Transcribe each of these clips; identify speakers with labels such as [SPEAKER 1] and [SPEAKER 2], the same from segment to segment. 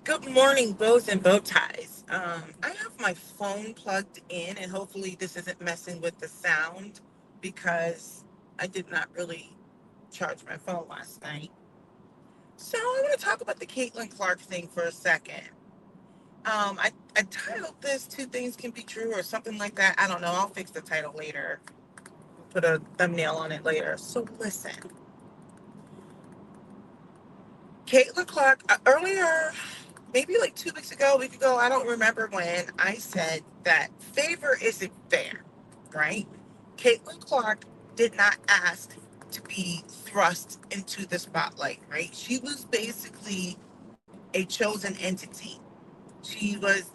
[SPEAKER 1] Good morning, bows and bow ties. I have my phone plugged in, and hopefully, this isn't messing with the sound because I did not really charge my phone last night. So, I want to talk about the Caitlin Clark thing for a second. I titled this Two Things Can Be True or something like that. I don't know. I'll fix the title later, put a thumbnail on it later. So, listen, Caitlin Clark, earlier, maybe like 2 weeks ago, a week ago, I don't remember when, I said that favor isn't fair, right? Caitlin Clark did not ask to be thrust into the spotlight, right? She was basically a chosen entity. She was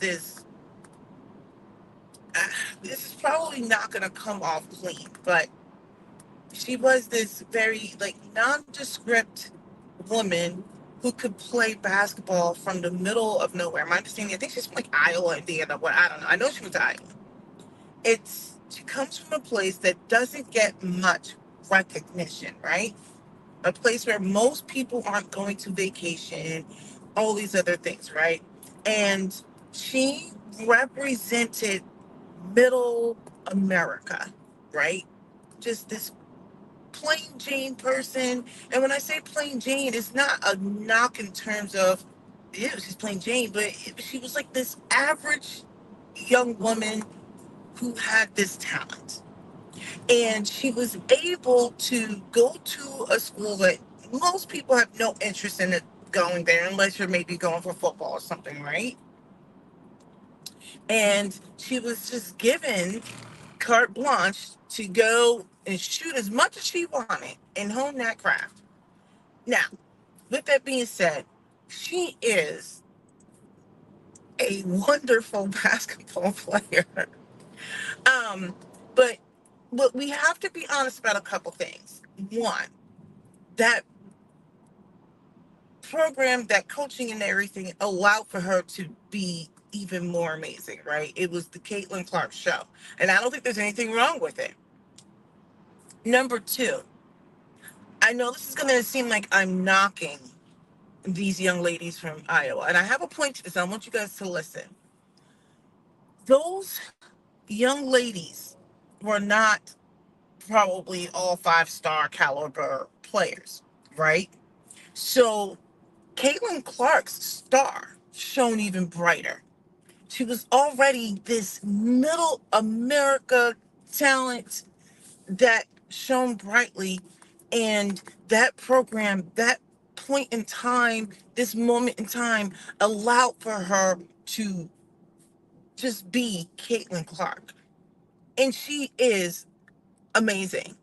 [SPEAKER 1] uh, this is probably not going to come off clean, but she was this very like nondescript woman who could play basketball from the middle of nowhere. My understanding, I think she's from like Iowa, Indiana, what I don't know. I know she was Iowa. She comes from a place that doesn't get much recognition, right? A place where most people aren't going to vacation, all these other things, right? And she represented middle America, right? Just this plain Jane person. And when I say plain Jane, it's not a knock in terms of, yeah, she's plain Jane, but she was like this average young woman who had this talent. And she was able to go to a school that most people have no interest in it going there unless you're maybe going for football or something, right? And she was just given carte blanche to go and shoot as much as she wanted and hone that craft. Now, with that being said, she is a wonderful basketball player. Um, but we have to be honest about a couple things. One, that program, that coaching and everything allowed for her to be even more amazing, right? It was the Caitlin Clark show. And I don't think there's anything wrong with it. Number two, I know this is going to seem like I'm knocking these young ladies from Iowa. And I have a point to this. I want you guys to listen. Those young ladies were not probably all five-star caliber players, right? So Caitlin Clark's star shone even brighter. She was already this middle America talent that shone brightly. And that program, that point in time, this moment in time, allowed for her to just be Caitlin Clark. And she is amazing.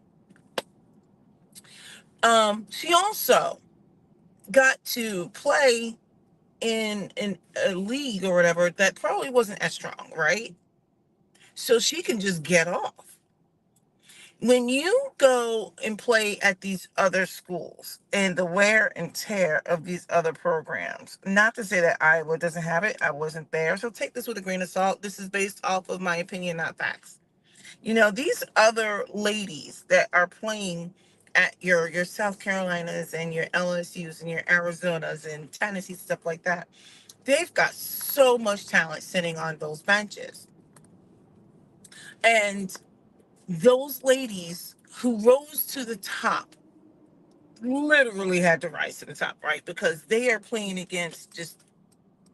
[SPEAKER 1] She also got to play in a league or whatever that probably wasn't as strong, right? So she can just get off. When you go and play at these other schools and the wear and tear of these other programs, not to say that Iowa doesn't have it, I wasn't there. So take this with a grain of salt. This is based off of my opinion, not facts. You know, these other ladies that are playing at your South Carolinas and your LSUs and your Arizonas and Tennessee, stuff like that, they've got so much talent sitting on those benches. And those ladies who rose to the top literally had to rise to the top, right? Because they are playing against just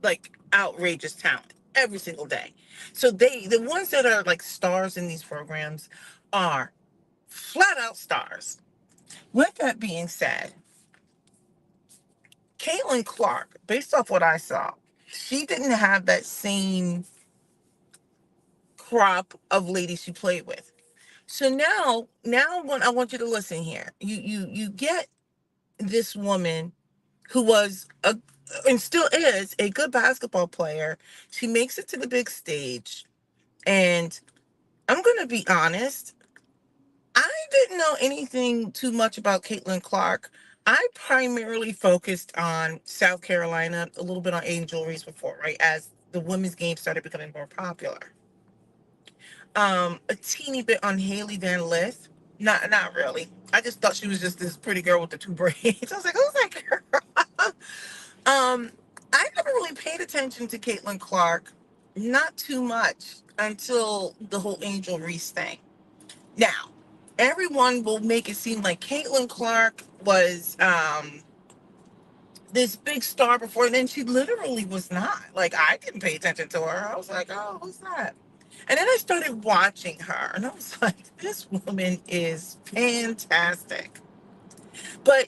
[SPEAKER 1] like outrageous talent every single day. So the ones that are like stars in these programs are flat out stars. With that being said, Caitlin Clark, based off what I saw, she didn't have that same crop of ladies she played with. So now when I want you to listen here, you get this woman who was a and still is a good basketball player. She makes it to the big stage, and I'm gonna be honest, I didn't know anything too much about Caitlin Clark. I primarily focused on South Carolina, a little bit on Angel Reese before, right? As the women's game started becoming more popular. A teeny bit on Haley Van Lith. Not really. I just thought she was just this pretty girl with the two braids. I was like, who's that girl? I never really paid attention to Caitlin Clark, not too much until the whole Angel Reese thing. Now, everyone will make it seem like Caitlin Clark was this big star before, and then she literally was not. Like, I didn't pay attention to her. I was like, oh, who's that? And then I started watching her, and I was like, this woman is fantastic. But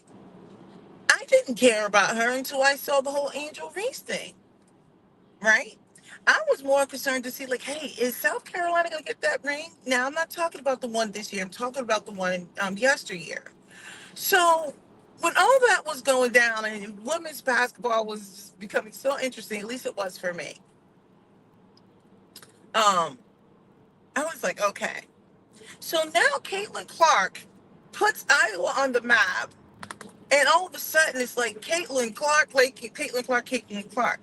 [SPEAKER 1] I didn't care about her until I saw the whole Angel Reese thing, right? I was more concerned to see, like, hey, is South Carolina going to get that ring? Now, I'm not talking about the one this year. I'm talking about the one yesteryear. So when all that was going down and women's basketball was becoming so interesting, at least it was for me, um, I was like, okay. So now Caitlin Clark puts Iowa on the map, and all of a sudden it's like Caitlin Clark, like Caitlin Clark, Caitlin Clark.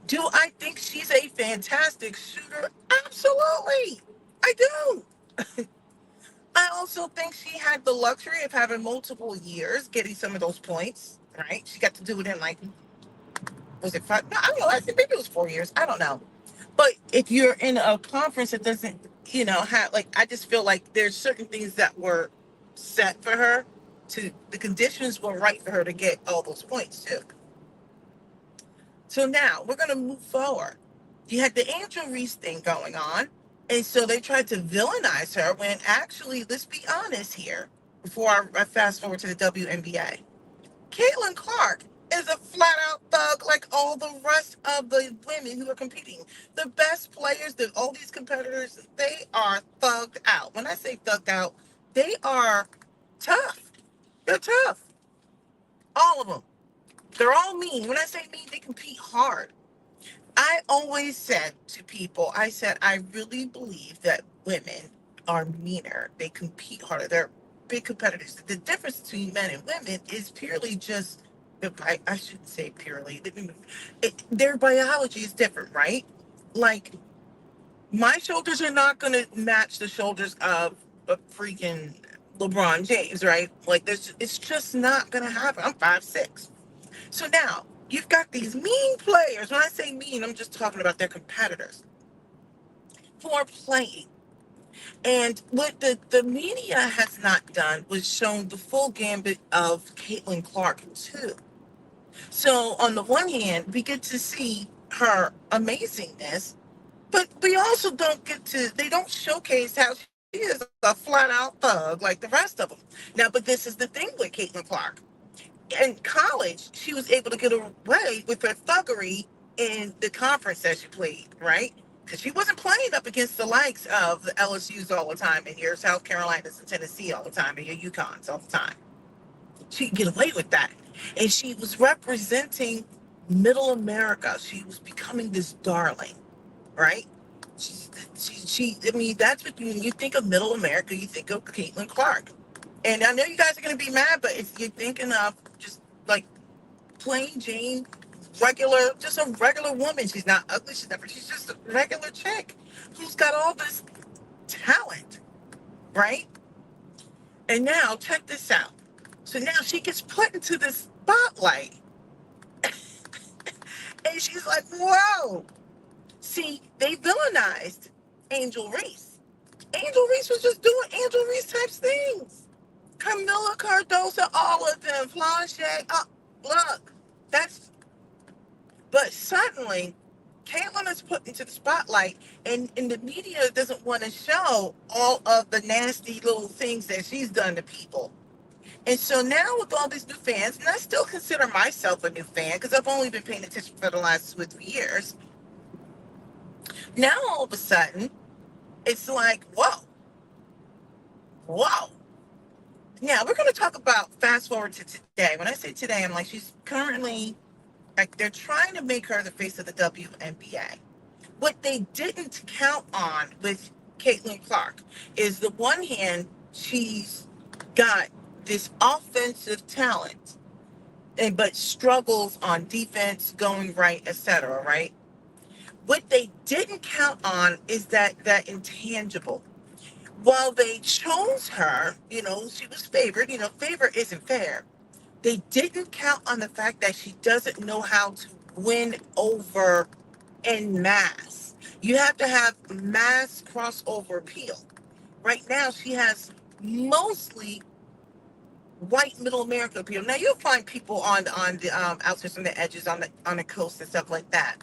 [SPEAKER 1] Do I think she's a fantastic shooter? Absolutely. I do. I also think she had the luxury of having multiple years getting some of those points, right? She got to do it in, like, was it 5? No, I don't know. I think maybe it was 4 years. I don't know. But if you're in a conference that doesn't, have, like, I just feel like there's certain things that were set for her the conditions were right for her to get all those points too. So now we're going to move forward. You had the Angel Reese thing going on. And so they tried to villainize her when actually, let's be honest here, before I fast forward to the WNBA. Caitlin Clark is a flat out thug like all the rest of the women who are competing. The best players, all these competitors, they are thugged out. When I say thugged out, they are tough. They're tough. All of them. They're all mean. When I say mean, they compete hard. I always said to people, I said, I really believe that women are meaner. They compete harder. They're big competitors. The difference between men and women is purely just, I shouldn't say purely, their biology is different, right? Like, my shoulders are not going to match the shoulders of a freaking LeBron James, right? Like, it's just not going to happen. I'm 5'6". So now you've got these mean players. When I say mean, I'm just talking about their competitors who are playing. And what the media has not done was shown the full gambit of Caitlin Clark too. So on the one hand, we get to see her amazingness, but we also they don't showcase how she is a flat out thug like the rest of them. Now, but this is the thing with Caitlin Clark. In college, she was able to get away with her thuggery in the conference that she played, right? Because she wasn't playing up against the likes of the LSUs all the time and your South Carolinas and Tennessee all the time and your UConns all the time. She could get away with that. And she was representing middle America. She was becoming this darling, right? I mean, that's what when you think of middle America, you think of Caitlin Clark. And I know you guys are going to be mad, but if you're thinking of just like plain Jane, just a regular woman, she's not ugly, she's just a regular chick who's got all this talent, right? And now, check this out. So now she gets put into the spotlight, and she's like, whoa. See, they villainized Angel Reese. Angel Reese was just doing Angel Reese type things. Camilla Cardoso, all of them, Flanche, look, but suddenly, Caitlin is put into the spotlight, and the media doesn't want to show all of the nasty little things that she's done to people. And so now with all these new fans, and I still consider myself a new fan because I've only been paying attention for the last 2 or 3 years, now all of a sudden, it's like, whoa, whoa. Now, we're going to talk about fast forward to today. When I say today, I'm like, she's currently, like, they're trying to make her the face of the WNBA. What they didn't count on with Caitlin Clark is the one hand, she's got this offensive talent, but struggles on defense, going right, etc., right? What they didn't count on is that intangible. While they chose her, she was favored. Favor isn't fair. They didn't count on the fact that she doesn't know how to win over en masse. You have to have mass crossover appeal. Right now, she has mostly white middle America appeal. Now you'll find people on the outskirts and the edges on the coast and stuff like that.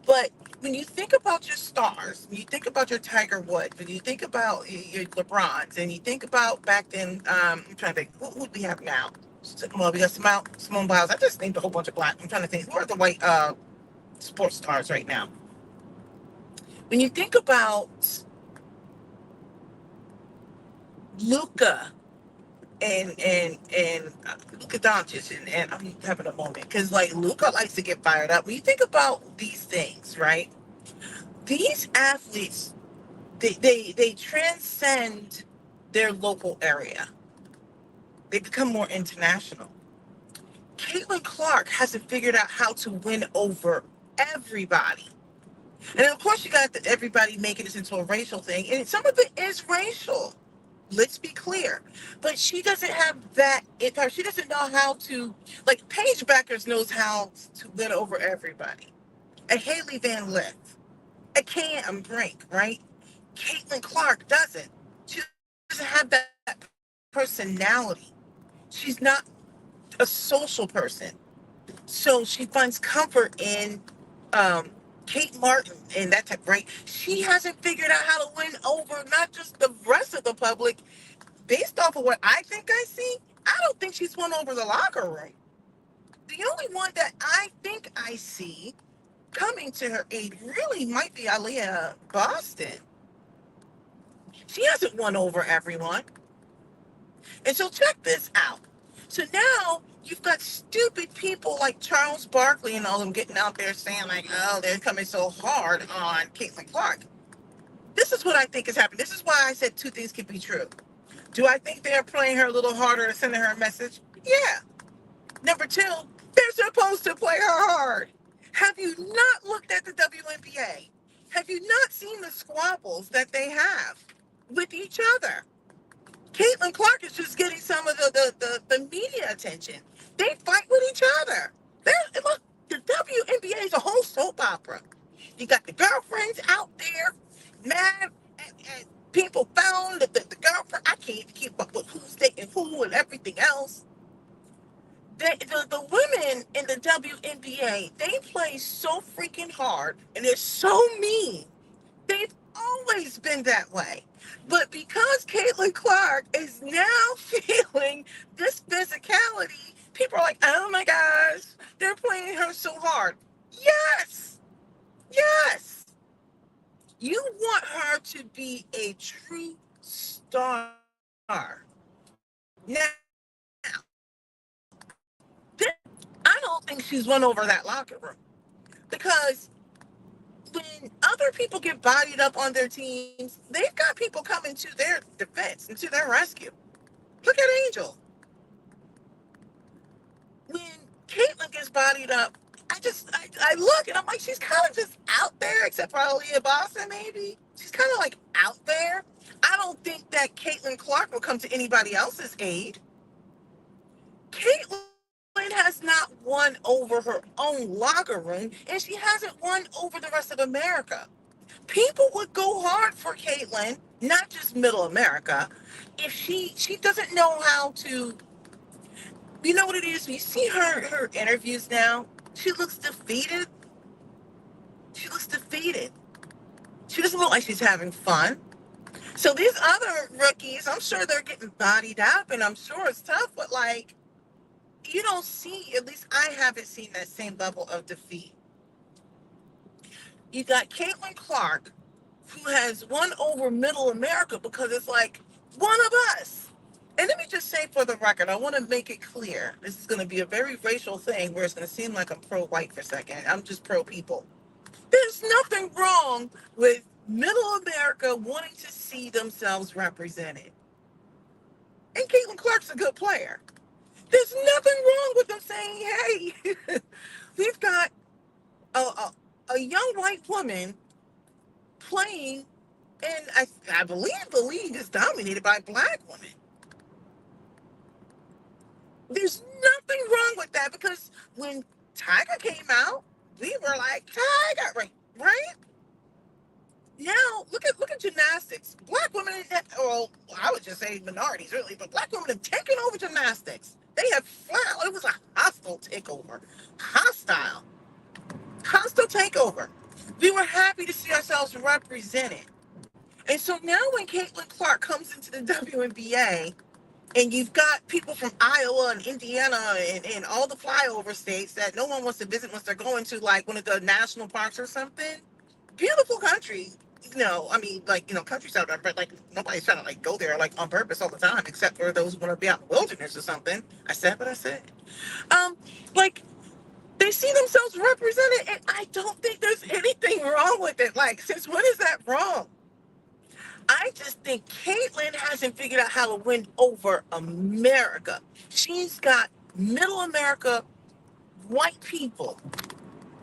[SPEAKER 1] But when you think about your stars, when you think about your Tiger Woods, when you think about your LeBrons, and you think about back then, I'm trying to think, who do we have now? Well, we got Simone Biles. I just named a whole bunch of black. I'm trying to think, who are the white sports stars right now? When you think about Luca and Luka Doncic, and I'm having a moment because like Luka likes to get fired up. When you think about these things, right? These athletes, they transcend their local area. They become more international. Caitlin Clark hasn't figured out how to win over everybody. And of course, you got everybody making this into a racial thing, and some of it is racial. Let's be clear. But she doesn't have that in her. She doesn't know how to, like, Paige Beckers knows how to win over everybody. A Haley Van Lith, a Cam Brink, right? Caitlin Clark doesn't. She doesn't have that personality. She's not a social person. So she finds comfort in Kate Martin and that type, right? She hasn't figured out how to win over not just the rest of the public. Based off of what I think I see, I don't think she's won over the locker room. The only one that I think I see coming to her aid really might be Aaliyah Boston. She hasn't won over everyone. And so check this out. So now you've got stupid people like Charles Barkley and all them getting out there saying like, oh, they're coming so hard on Caitlin Clark. This is what I think is happening. This is why I said two things can be true. Do I think they're playing her a little harder and sending her a message? Yeah. Number two, they're supposed to play her hard. Have you not looked at the WNBA? Have you not seen the squabbles that they have with each other? Caitlin Clark is just getting some of the media attention. They fight with each other. Look, the WNBA is a whole soap opera. You got the girlfriends out there mad and people found the girlfriend. I can't even keep up with who's dating who and everything else. The women in the WNBA, they play so freaking hard and they're so mean. They've always been that way. But because Caitlin Clark is now feeling this physicality, people are like, oh my gosh, they're playing her so hard. Yes, yes. You want her to be a true star. Now, I don't think she's won over that locker room because when other people get bodied up on their teams, they've got people coming to their defense and to their rescue. Look at Angel. When Caitlin gets bodied up, I look and I'm like, she's kind of just out there, except for Aaliyah Boston, maybe. She's kind of like out there. I don't think that Caitlin Clark will come to anybody else's aid. Caitlin has not won over her own locker room, and she hasn't won over the rest of America. People would go hard for Caitlin, not just middle America, if she doesn't know how to, you know what it is? You see her interviews now, she looks defeated. She looks defeated. She doesn't look like she's having fun. So these other rookies, I'm sure they're getting bodied up and I'm sure it's tough, but like, you don't see, at least I haven't seen that same level of defeat. You got Caitlin Clark, who has won over middle America because it's like one of us. And let me just say for the record, I want to make it clear. This is going to be a very racial thing where it's going to seem like I'm pro-white for a second. I'm just pro-people. There's nothing wrong with middle America wanting to see themselves represented. And Caitlin Clark's a good player. There's nothing wrong with them saying, hey, we've got a young white woman playing, and I believe the league is dominated by black women. There's nothing wrong with that because when Tiger came out, We were like, tiger, right? Now look at gymnastics. Black women, well, I would just say minorities really, but black women have taken over gymnastics. They have flat. It was a hostile takeover, hostile, hostile takeover. We were happy to see ourselves represented, and so now when Caitlin Clark comes into the WNBA, and you've got people from Iowa and Indiana and all the flyover states that no one wants to visit unless they're going to like one of the national parks or something. Beautiful country. I mean, like, countryside, but like nobody's trying to like go there like on purpose all the time, except for those who want to be out in the wilderness or something. I said what I said. Um, like they see themselves represented, and I don't think there's anything wrong with it. Like, since when is that wrong? I just think Caitlyn hasn't figured out how to win over America. She's got middle America, white people.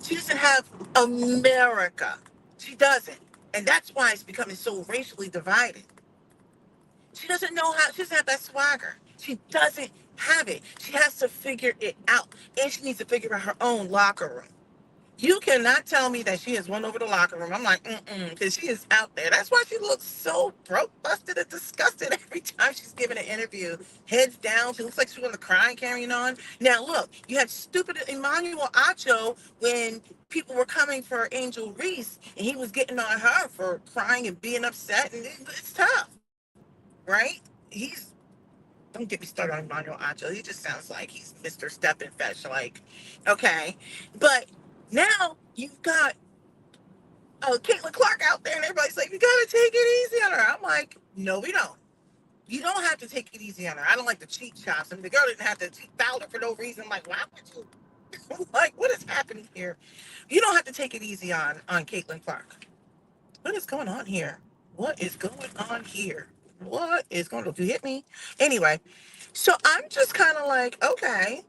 [SPEAKER 1] She doesn't have America. She doesn't. And that's why it's becoming so racially divided. She doesn't know how, she doesn't have that swagger. She doesn't have it. She has to figure it out. And she needs to figure out her own locker room. You cannot tell me that she has won over the locker room. I'm like, because she is out there. That's why she looks so broke, busted, and disgusted every time she's giving an interview. Heads down. She looks like she's going to cry and carrying on. Now, look, you had stupid Emmanuel Acho when people were coming for Angel Reese, and he was getting on her for crying and being upset, and it's tough, right? Don't get me started on Emmanuel Acho. He just sounds like he's Mr. Step and Fetch. Like, okay. But now you've got Caitlin Clark out there, and everybody's like, you gotta take it easy on her. I'm like, no, we don't. You don't have to take it easy on her. I don't like the cheat shots. I mean, the girl didn't have to foul her for no reason. I'm like, why would you? Like, what is happening here? You don't have to take it easy on Caitlin Clark. What is going on here? What is going on here? What is going on? If you hit me. Anyway, so I'm just kind of like, okay,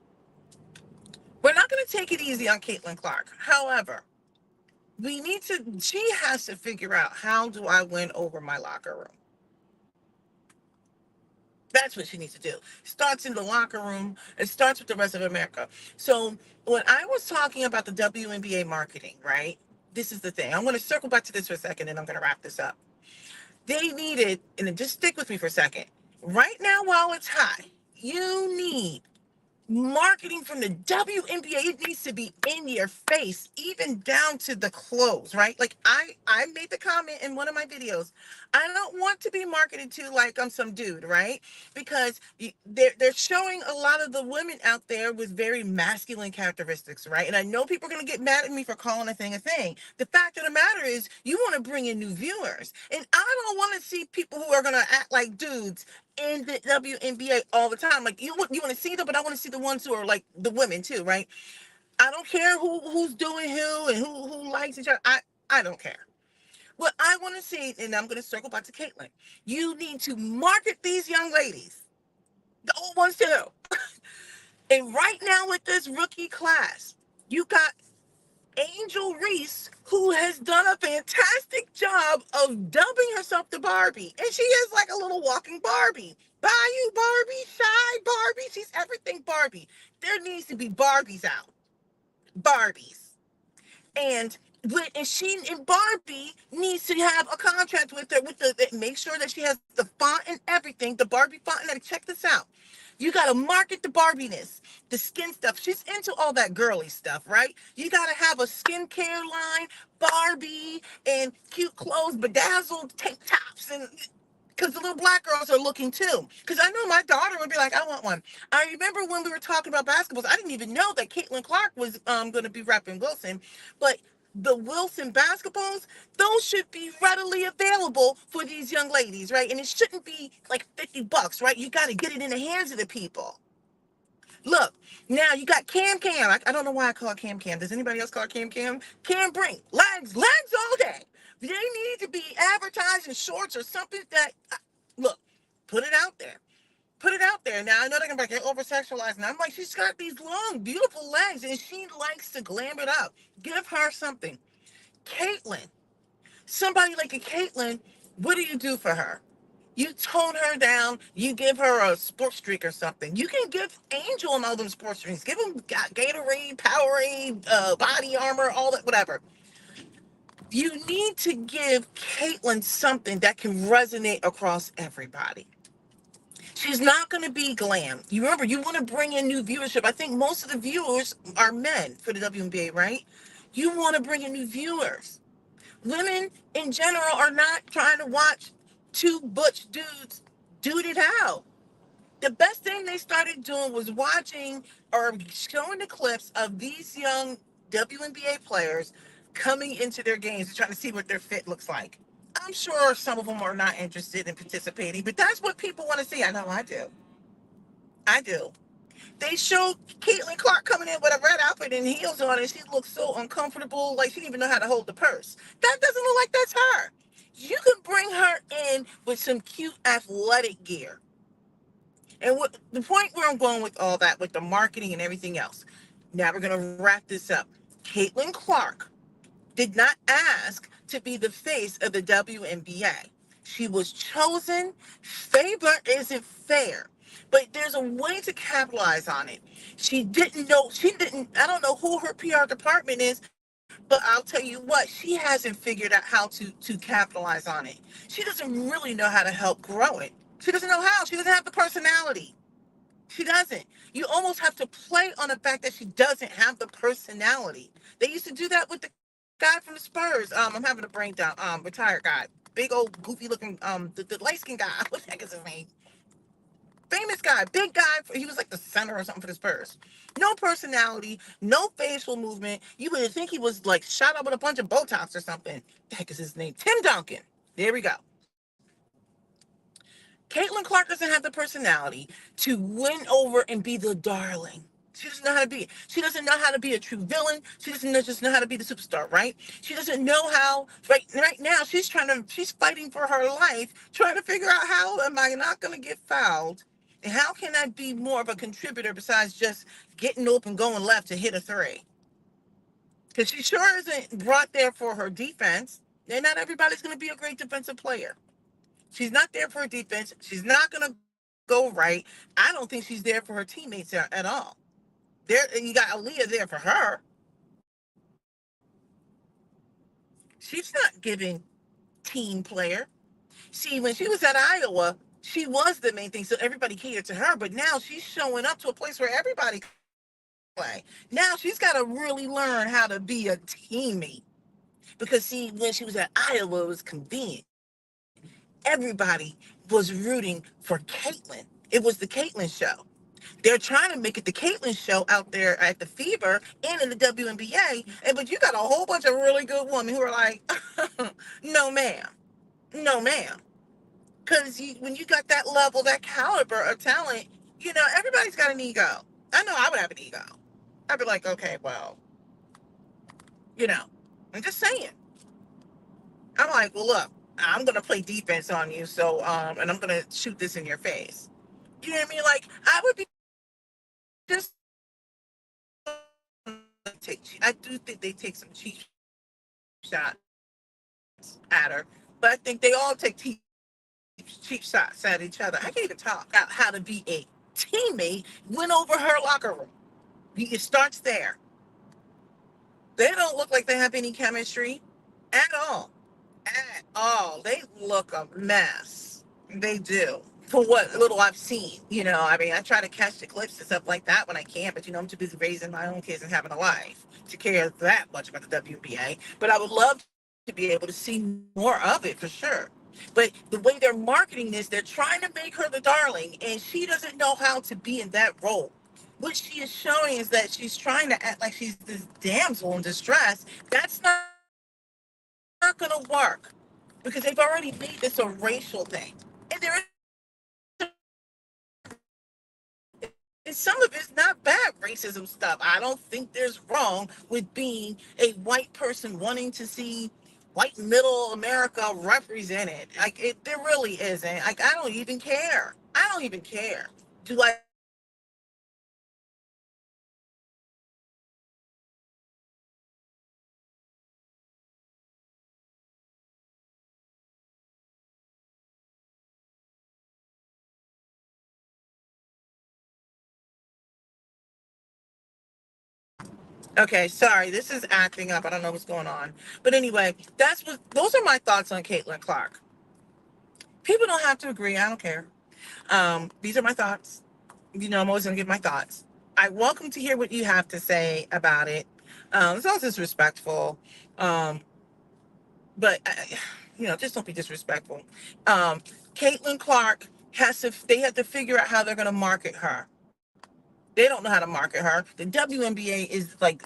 [SPEAKER 1] we're not going to take it easy on Caitlin Clark. However, she has to figure out, how do I win over my locker room? That's what she needs to do. Starts in the locker room. It starts with the rest of America. So when I was talking about the WNBA marketing, right? This is the thing. I'm going to circle back to this for a second, and I'm going to wrap this up. They needed, and just stick with me for a second. Right now, while it's high, you need marketing from the WNBA. It needs to be in your face, even down to the clothes, right? Like I made the comment in one of my videos. I don't want to be marketed to like I'm some dude, right? Because they're showing a lot of the women out there with very masculine characteristics, right? And I know people are going to get mad at me for calling a thing a thing. The fact of the matter is, you want to bring in new viewers, and I don't want to see people who are going to act like dudes in the WNBA all the time. Like, you want to see them, but I want to see the ones who are like the women too, right? I don't care who's doing who and who likes each other. I don't care. What I want to see, and I'm going to circle back to Caitlin. You need to market these young ladies, the old ones too. And right now with this rookie class, you got Angel Reese, who has done a fantastic job of dubbing herself the Barbie. And she is like a little walking Barbie. Bayou Barbie, Shy Barbie. She's everything Barbie. There needs to be Barbies out. Barbies. And Barbie needs to have a contract with her, make sure that she has the font and everything, the Barbie font. And check this out. You got to market the Barbiness, the skin stuff. She's into all that girly stuff, right? You got to have a skincare line, Barbie, and cute clothes, bedazzled tank tops, and because the little black girls are looking too. Because I know my daughter would be like, I want one. I remember when we were talking about basketballs, I didn't even know that Caitlin Clark was going to be repping Wilson. But the Wilson basketballs, those should be readily available for these young ladies, right? And it shouldn't be like $50, right? You got to get it in the hands of the people. Look, now you got Cam Cam. I don't know why I call it Cam Cam. Does anybody else call it Cam Cam? Cam Brink. Legs all day. They need to be advertised in shorts or something that, look, put it out there. Put it out there. Now, I know they're going to get over-sexualized. And I'm like, she's got these long, beautiful legs, and she likes to glam it up. Give her something. Caitlin. Somebody like a Caitlin, what do you do for her? You tone her down. You give her a sports drink or something. You can give Angel and all them sports drinks. Give them Gatorade, Powerade, body armor, all that, whatever. You need to give Caitlyn something that can resonate across everybody. She's not going to be glam. You remember, you want to bring in new viewership. I think most of the viewers are men for the WNBA, right? You want to bring in new viewers. Women in general are not trying to watch two butch dudes dude it out. The best thing they started doing was watching or showing the clips of these young WNBA players coming into their games and trying to see what their fit looks like. I'm sure some of them are not interested in participating, but that's what people want to see. I know I do. I do. They showed Caitlin Clark coming in with a red outfit and heels on, and she looked so uncomfortable, like she didn't even know how to hold the purse. That doesn't look like that's her. You can bring her in with some cute athletic gear. And what the point where I'm going with all that, with the marketing and everything else. Now we're gonna wrap this up. Caitlin Clark did not ask to be the face of the WNBA. She was chosen. Favor isn't fair, but there's a way to capitalize on it. I don't know who her PR department is, but I'll tell you what, she hasn't figured out how to capitalize on it. She doesn't really know how to help grow it. She doesn't know how. She doesn't have the personality. She doesn't. You almost have to play on the fact that she doesn't have the personality. They used to do that with the guy from the Spurs. I'm having a brain down. Retired guy, big old goofy looking. The light skinned guy. What the heck is his name? Famous guy, big guy. He was like the center or something for the Spurs. No personality, no facial movement. You would think he was like shot up with a bunch of Botox or something. The heck is his name? Tim Duncan. There we go. Caitlin Clark doesn't have the personality to win over and be the darling. She doesn't know how to be. She doesn't know how to be a true villain. She doesn't just know how to be the superstar, right? She doesn't know how. Right now, she's fighting for her life, trying to figure out how am I not going to get fouled, and how can I be more of a contributor besides just getting open, going left to hit a three? Because she sure isn't brought there for her defense, and not everybody's going to be a great defensive player. She's not there for her defense. She's not going to go right. I don't think she's there for her teammates at all. You got Aaliyah there for her. She's not giving team player. See, when she was at Iowa, she was the main thing, so everybody catered to her. But now she's showing up to a place where everybody can play. Now she's got to really learn how to be a teammate. Because see, when she was at Iowa, it was convenient. Everybody was rooting for Caitlyn. It was the Caitlyn show. They're trying to make it the Caitlyn show out there at the Fever and in the WNBA. But you got a whole bunch of really good women who are like, no, ma'am. No, ma'am. Because when you got that level, that caliber of talent, everybody's got an ego. I know I would have an ego. I'd be like, okay, well, you know, I'm just saying. I'm like, well, look, I'm going to play defense on you. So, and I'm going to shoot this in your face. You know what I mean? Like, I would be just I do think they take some cheap shots at her, but I think they all take cheap shots at each other. I can't even talk about how to be a teammate. Win over her locker room. It starts there. They don't look like they have any chemistry at all. At all. They look a mess. They do. For what little I've seen, I mean, I try to catch the clips and stuff like that when I can, but I'm too busy raising my own kids and having a life to care that much about the WBA. But I would love to be able to see more of it for sure. But the way they're marketing this, they're trying to make her the darling, and she doesn't know how to be in that role. What she is showing is that she's trying to act like she's this damsel in distress. That's not going to work because they've already made this a racial thing. And there and some of it's not bad racism stuff. I don't think there's wrong with being a white person wanting to see white middle America represented. There really isn't. Like, I don't even care. I don't even care. Do I Okay, sorry, this is acting up. I don't know what's going on. But anyway, those are my thoughts on Caitlin Clark. People don't have to agree. I don't care. These are my thoughts. I'm always gonna give my thoughts. I welcome to hear what you have to say about it. It's not disrespectful. Um, but just don't be disrespectful. Caitlin Clark they have to figure out how they're gonna market her. They don't know how to market her. The WNBA is like,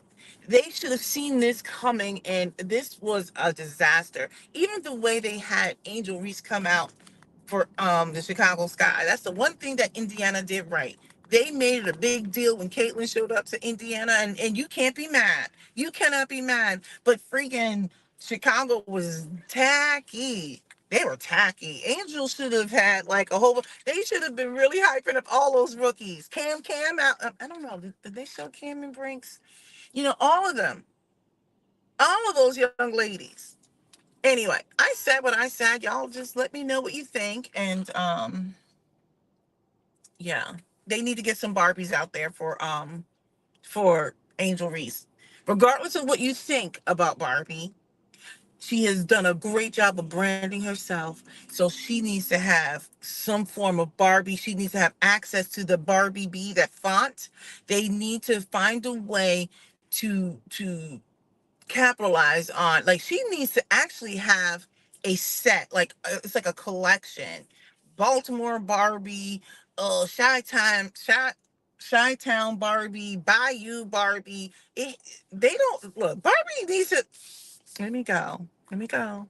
[SPEAKER 1] they should have seen this coming, and this was a disaster. Even the way they had Angel Reese come out for the Chicago Sky. That's the one thing that Indiana did right. They made it a big deal when Caitlin showed up to Indiana, and you can't be mad. You cannot be mad. But freaking Chicago was tacky. They were tacky. Angel should have had like a whole. They should have been really hyping up all those rookies. Cam out. I don't know. Did they show Cam and Brinks? All of them. All of those young ladies. Anyway, I said what I said. Y'all just let me know what you think. And yeah, they need to get some Barbies out there for Angel Reese. Regardless of what you think about Barbie, she has done a great job of branding herself. So she needs to have some form of Barbie. She needs to have access to the Barbie B, that font. They need to find a way to capitalize on, like, she needs to actually have a set, like, it's like a collection. Baltimore Barbie, Shy Town Barbie, Bayou Barbie. They don't look. Barbie needs to. Let me go.